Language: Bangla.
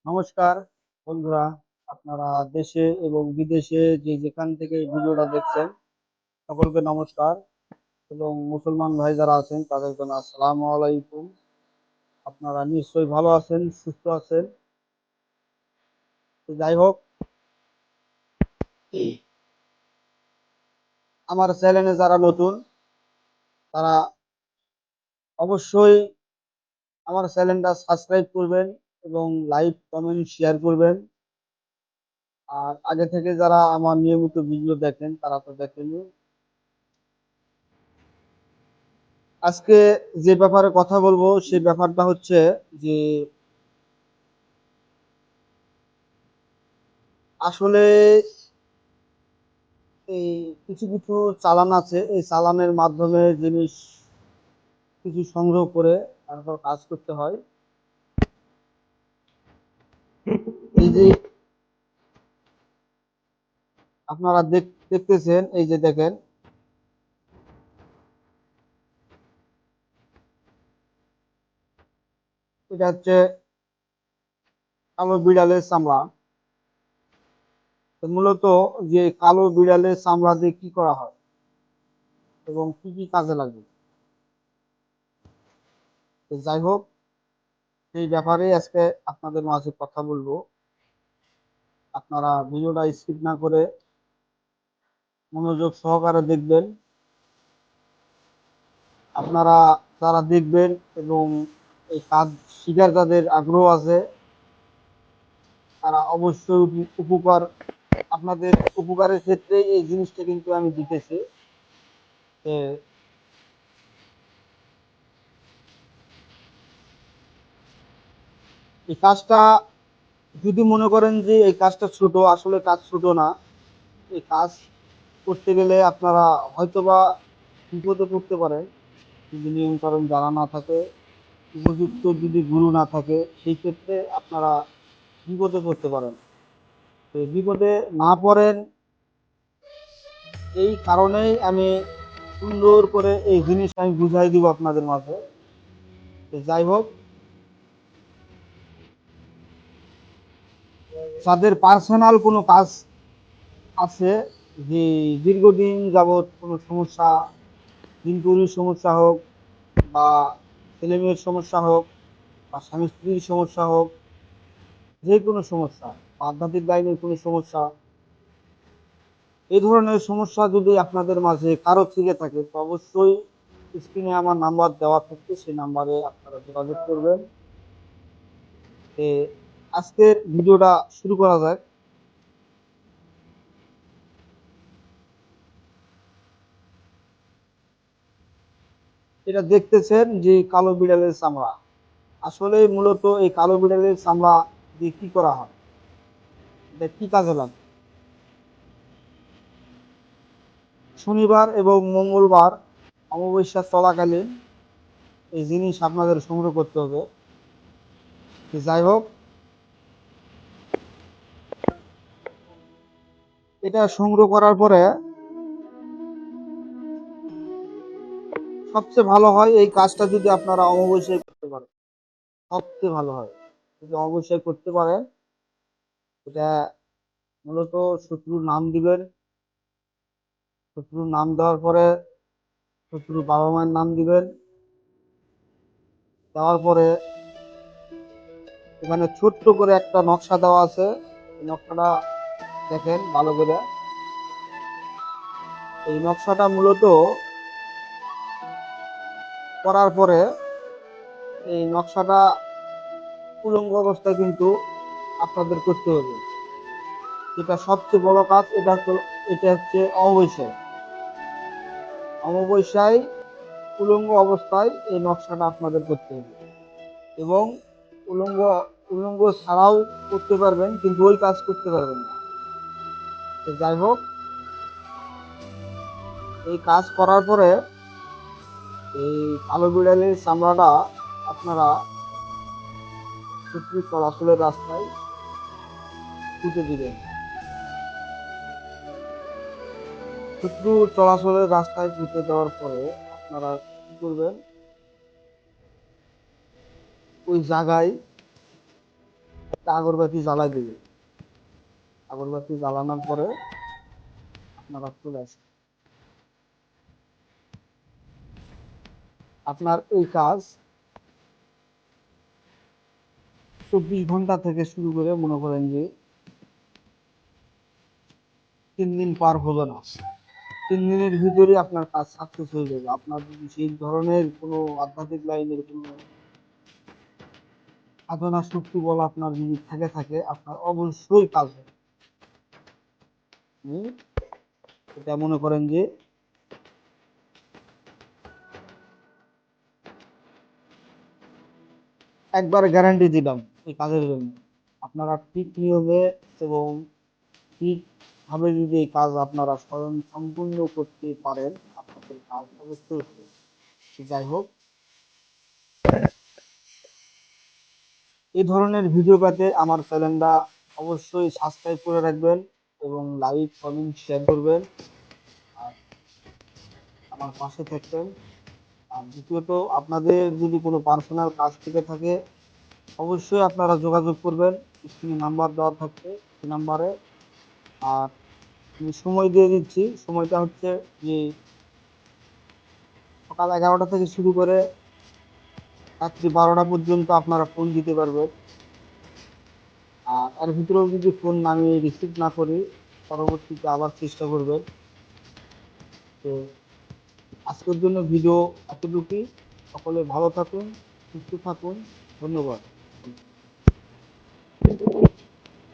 নমস্কার বন্ধুরা, আপনারা দেশে এবং বিদেশে যে যেখান থেকে এই ভিডিওটা দেখছেন সকলকে নমস্কার। এবং মুসলমান ভাই যারা আছেন তাদের জন্য আসসালামু আলাইকুম। আপনারা নিশ্চয়ই ভালো আছেন, সুস্থ আছেন। তো যাই হোক, আমার চ্যানেলে যারা নতুন তারা অবশ্যই আমার চ্যানেলটা সাবস্ক্রাইব করবেন এবং লাইক কমেন্ট শেয়ার করবেন। আর আগে থেকে যারা আমার নিয়মিত ভিডিও দেখেন তারা তো দেখেনই। আজকে যে ব্যাপারে কথা বলবো সেই ব্যাপারটা হচ্ছে যে আসলে এই কিছু কিছু চালান আছে, এই চালানের মাধ্যমে জিনিস কিছু সংগ্রহ করে তারপর কাজ করতে হয়। এই যে আপনারা দেখতেছেন, এই যে দেখেন, এটা হচ্ছে কালো বিড়ালের চামড়া। তো মূলত যে কালো বিড়ালের চামড়া দিয়ে কি করা হয় এবং কি কি কাজে লাগে, তো যাই হোক, সেই ব্যাপারে আজকে আপনাদের মাঝে কথা বলবো। আপনারা ভিডিওটা স্কিপ না করে মনোযোগ সহকারে দেখবেন। আপনারা যারা দেখবেন এবং এই কাজ শিখার যাদের আগ্রহ আছে তারা অবশ্যই উপকার, আপনাদের উপকারের ক্ষেত্রে এই জিনিসটা কিন্তু আমি দিতেছি। এই কাজটা যদি মনে করেন যে এই কাজটা ছোট, আসলে কাজ ছোট না। এই কাজ করতে গেলে আপনারা হয়তোবা বিপদে পড়তে পারেন যদি নিয়ম কানুন জানা না থাকে, উপযুক্ত যদি গুরু না থাকে, সেই ক্ষেত্রে আপনারা বিপদে পড়তে পারেন। তো বিপদে না পড়েন এই কারণেই আমি সুন্দর করে এই জিনিস আমি বুঝাই দিব আপনাদের মাঝে। তো যাই হোক, যাদের পার্সোনাল কোনো কাজ আছে, যে দীর্ঘদিন যাবৎ কোনো সমস্যা, দিনকুলির সমস্যা হোক বা ছেলেমেয়ের সমস্যা হোক বা স্বামী স্ত্রীর সমস্যা হোক, যে কোনো সমস্যা, আধ্যাত্মিক লাইনের কোনো সমস্যা, এই ধরনের সমস্যা যদি আপনাদের মাঝে কারো থেকে থাকে তো অবশ্যই স্ক্রিনে আমার নাম্বার দেওয়া থাকবে, সেই নাম্বারে আপনারা যোগাযোগ করবেন। আজকের ভিডিওটা শুরু করা যাক। এটা দেখতেছেন যে কালো বিড়ালের চামড়া। আসলে মূলত এই কালো বিড়ালের চামড়া দিয়ে কি করা হয়, এটা কি কাজে লাগে? শনিবার এবং মঙ্গলবার অমাবস্যা চলাকালীন এই জিনিস আপনাদের সংগ্রহ করতে হবে। যাই হোক, এটা সংগ্রহ করার পরে সবচেয়ে ভালো হয় এই কাজটা যদি আপনারা অমাবস্যায় করতে পারেন, সবচেয়ে ভালো হয় যদি অমাবস্যায় করতে পারেন। এটা মূলত শত্রুর নাম দিবেন। শত্রুর নাম দেওয়ার পরে শত্রুর বাবা মায়ের নাম দিবেন। দেওয়ার পরে এখানে ছোট্ট করে একটা নকশা দেওয়া আছে, এই নকশাটা দেখেন ভালো করে। এই নকশাটা মূলত করার পরে এই নকশাটা উলঙ্গ অবস্থায় কিন্তু আপনাদের করতে হবে। যেটা সবচেয়ে বড় কাজ, এটা হচ্ছে অমাবস্যায়। অমাবস্যায় উলঙ্গ অবস্থায় এই নকশাটা আপনাদের করতে হবে। এবং উলঙ্গ উলঙ্গ ছাড়াও করতে পারবেন, কিন্তু ওই কাজ করতে পারবেন না। তো যাই হোক, এই কাজ করার পরে এই কালো বিড়ালের চামড়াটা আপনারা শত্রু চলাচলের রাস্তায় পুঁতে দিবেন। শত্রু চলাচলের রাস্তায় পুঁতে দেওয়ার পরে আপনারা কি করবেন, ওই জায়গায় আগরবাতি জ্বালাই দেবে। আগরবাতি জ্বালানোর পরে আপনারা চলে আসেন। আপনার এই কাজ 24 ঘন্টা থেকে শুরু করে মনে করেন যে 3 দিন পার হলো না, 3 দিনের ভিতরে আপনার কাজ সাকসেস হয়ে যাবে। আপনার যদি সেই ধরনের কোনো আধ্যাত্মিক লাইনের কোনো সাধনা শক্তি বল আপনার যদি থাকে আপনার অবশ্যই কাজ হবে। হুম, এটা মনে করেন যে একবার গ্যারান্টি দিলাম এই কাজের জন্য। আপনারা ঠিক নিয়মে এবং ঠিকভাবে যদি এই কাজ আপনারা স্বয়ং সম্পূর্ণ করতে পারেন, আপনাদের কাজ অবশ্যই হবে। যাই হোক, এই ধরনের ভিডিও পেতে আমার চ্যানেলটা অবশ্যই সাবস্ক্রাইব করে রাখবেন এবং লাইক কমেন্ট শেয়ার করবেন আর আমার পাশে থাকবেন। আর দ্বিতীয়ত, আপনাদের যদি কোনো পার্সোনাল কাজ থেকে থাকে অবশ্যই আপনারা যোগাযোগ করবেন, স্ক্রিনে নাম্বার দেওয়া থাকবে সেই নাম্বারে। আর আমি সময় দিয়ে দিচ্ছি, সময়টা হচ্ছে যে সকাল 11টা থেকে শুরু করে রাত্রি 12টা পর্যন্ত আপনারা ফোন দিতে পারবেন। আর এর ভিতরেও যদি ফোন আমি রিসিভ না করি পরবর্তীতে আবার চেষ্টা করবেন। তো আজকের জন্য ভিডিও এতটুকুই। সকলে ভালো থাকুন, সুস্থ থাকুন। ধন্যবাদ।